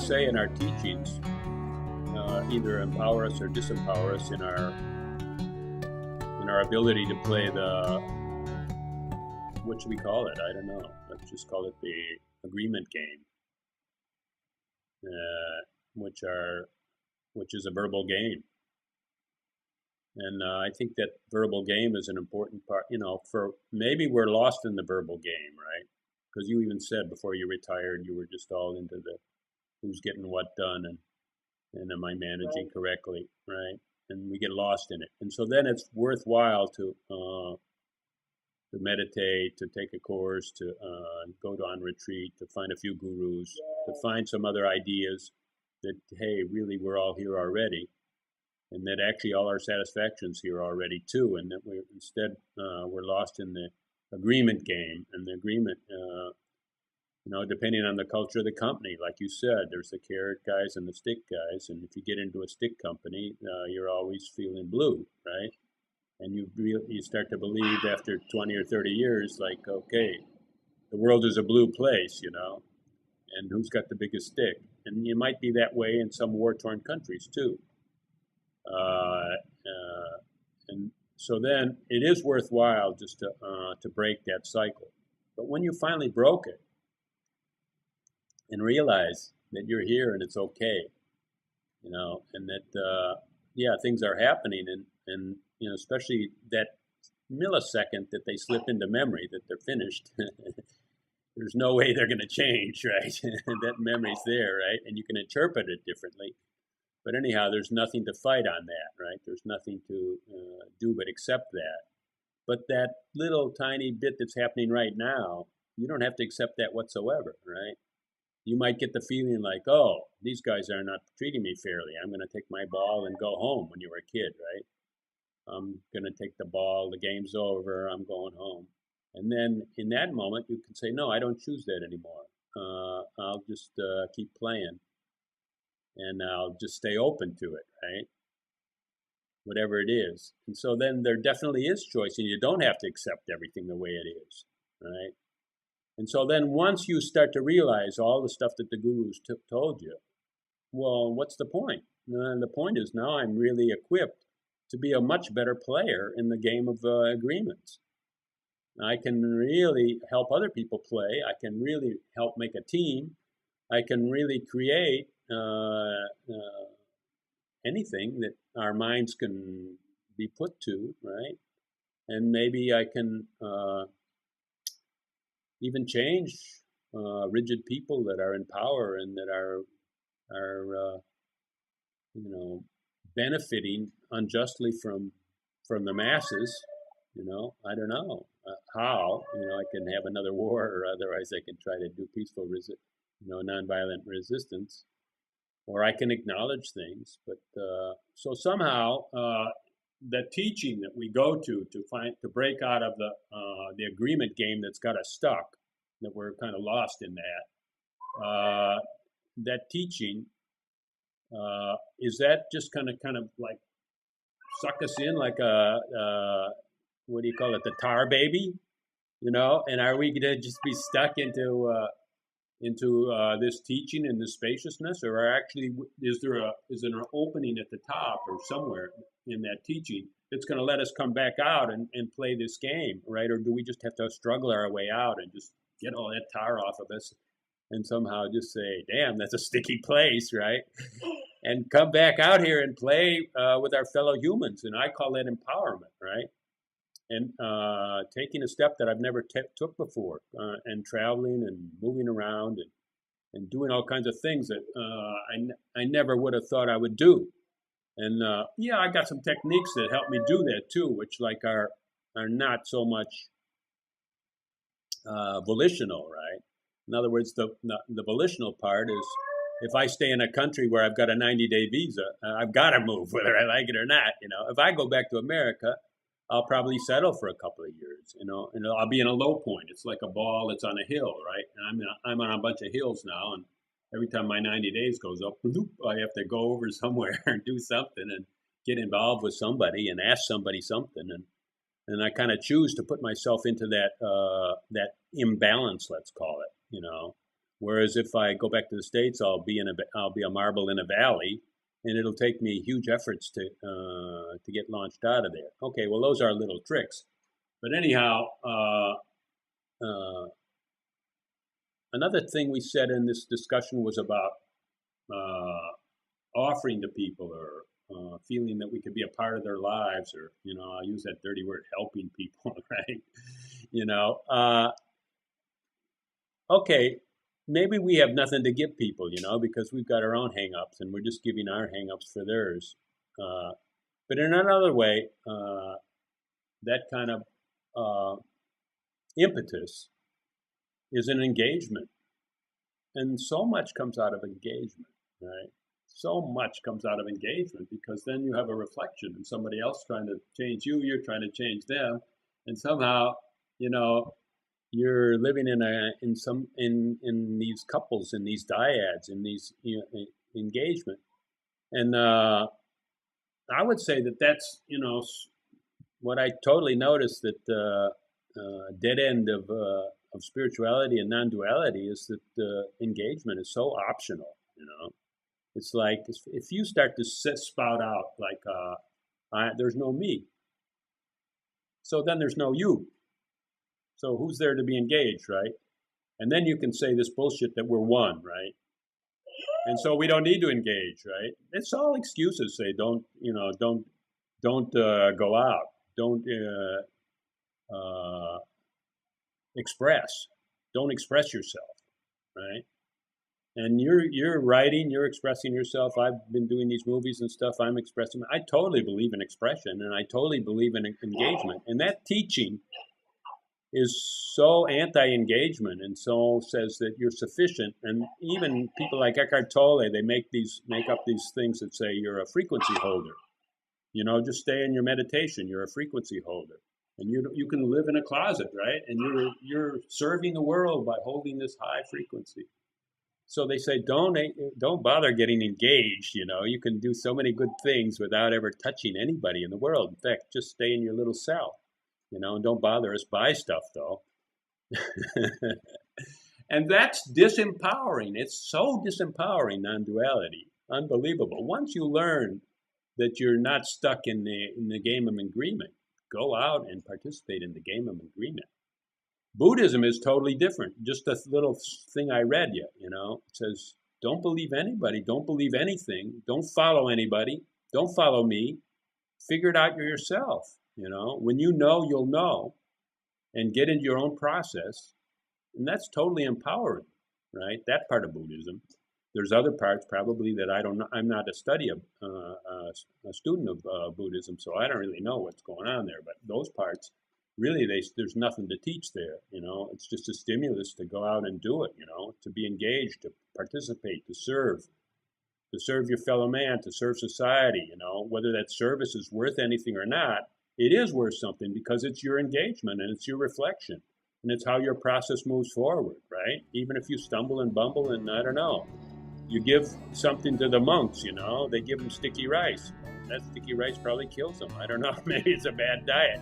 say in our teachings either empower us or disempower us in our ability to play the, what should we call it? I don't know. Let's just call it the agreement game, which is a verbal game. And I think that verbal game is an important part, for maybe we're lost in the verbal game, right? Because you even said before you retired, you were just all into the who's getting what done and am I managing correctly, right? And we get lost in it. And so then it's worthwhile to meditate, to take a course, to go on retreat, to find a few gurus, to find some other ideas that, hey, really we're all here already. And that actually all our satisfaction's here already too, and that we're lost in the agreement game. And the agreement, depending on the culture of the company, like you said, there's the carrot guys and the stick guys, and if you get into a stick company, you're always feeling blue, right? And you start to believe after 20 or 30 years, like, okay, the world is a blue place, and who's got the biggest stick? And you might be that way in some war-torn countries too. And so then it is worthwhile just to break that cycle. But when you finally broke it and realize that you're here and it's okay, and that things are happening, and especially that millisecond that they slip into memory that they're finished. There's no way they're going to change, right? That memory's there, right? And you can interpret it differently. But anyhow, there's nothing to fight on that, right? There's nothing to do but accept that. But that little tiny bit that's happening right now, you don't have to accept that whatsoever, right? You might get the feeling like, oh, these guys are not treating me fairly. I'm going to take my ball and go home when you were a kid, right? I'm going to take the ball, the game's over, I'm going home. And then in that moment, you can say, no, I don't choose that anymore. I'll just keep playing. And I'll just stay open to it, right? Whatever it is. And so then there definitely is choice, and you don't have to accept everything the way it is, right? And so then once you start to realize all the stuff that the gurus told you, well, what's the point? The point is now I'm really equipped to be a much better player in the game of agreements. I can really help other people play. I can really help make a team. I can really create anything that our minds can be put to, right? And maybe I can even change rigid people that are in power and that are benefiting unjustly from the masses. I don't know how. I can have another war, or otherwise I can try to do peaceful nonviolent resistance. Or I can acknowledge things, but so somehow the teaching that we go to break out of the agreement game that's got us stuck, that we're kind of lost in that teaching is that just kind of like suck us in like a what do you call it, the tar baby, and are we going to just be stuck into this teaching and this spaciousness, or actually is there an opening at the top or somewhere in that teaching that's going to let us come back out and play this game, right? Or do we just have to struggle our way out and just get all that tar off of us and somehow just say, damn, that's a sticky place, right? And come back out here and play with our fellow humans. And I call that empowerment, right? And taking a step that I've never took before, and traveling and moving around and doing all kinds of things that I never would have thought I would do. And I got some techniques that help me do that too, which are not so much volitional, right? In other words, the volitional part is, if I stay in a country where I've got a 90-day visa, I've got to move whether I like it or not. If I go back to America, I'll probably settle for a couple of years, and I'll be in a low point. It's like a ball that's on a hill, right? And I'm on a bunch of hills now, and every time my 90 days goes up, I have to go over somewhere and do something and get involved with somebody and ask somebody something, and I kind of choose to put myself into that imbalance, let's call it, Whereas if I go back to the States, I'll be a marble in a valley, and it'll take me huge efforts to get launched out of there. Okay, well those are little tricks, but anyhow, another thing we said in this discussion was about offering to people, or feeling that we could be a part of their lives, or I'll use that dirty word, helping people, right? You know, okay, maybe we have nothing to give people, because we've got our own hang-ups and we're just giving our hang-ups for theirs. But in another way, that kind of impetus is an engagement. And so much comes out of engagement, right? So much comes out of engagement, because then you have a reflection and somebody else trying to change you, you're trying to change them. And somehow, you're living in these couples, in these dyads, in these engagement. And I would say that's what I totally noticed, that dead end of spirituality and non-duality is that engagement is so optional. It's like if you start to spout out like there's no me, so then there's no you. So who's there to be engaged, right? And then you can say this bullshit that we're one, right? And so we don't need to engage, right? It's all excuses. Say don't go out, don't express, don't express yourself, right? And you're writing, you're expressing yourself. I've been doing these movies and stuff. I'm expressing. I totally believe in expression, and I totally believe in engagement. And that teaching is so anti-engagement, and so says that you're sufficient. And even people like Eckhart Tolle, they make up these things that say you're a frequency holder. Just stay in your meditation. You're a frequency holder, and you can live in a closet, right? And you're serving the world by holding this high frequency. So they say, don't bother getting engaged. You can do so many good things without ever touching anybody in the world. In fact, just stay in your little cell, and don't bother us by stuff, though. And that's disempowering. It's so disempowering, non-duality. Unbelievable. Once you learn that you're not stuck in the game of agreement, go out and participate in the game of agreement. Buddhism is totally different. Just a little thing I read you, it says, don't believe anybody, don't believe anything, don't follow anybody, don't follow me, figure it out yourself. When you know, you'll know, and get into your own process. And that's totally empowering, right? That part of Buddhism. There's other parts probably that I don't know. I'm not a student of Buddhism, so I don't really know what's going on there. But those parts, really, there's nothing to teach there. It's just a stimulus to go out and do it. To be engaged, to participate, to serve your fellow man, to serve society. Whether that service is worth anything or not, it is worth something, because it's your engagement and it's your reflection, and it's how your process moves forward, right? Even if you stumble and bumble, and I don't know, you give something to the monks, they give them sticky rice. That sticky rice probably kills them. I don't know, maybe it's a bad diet.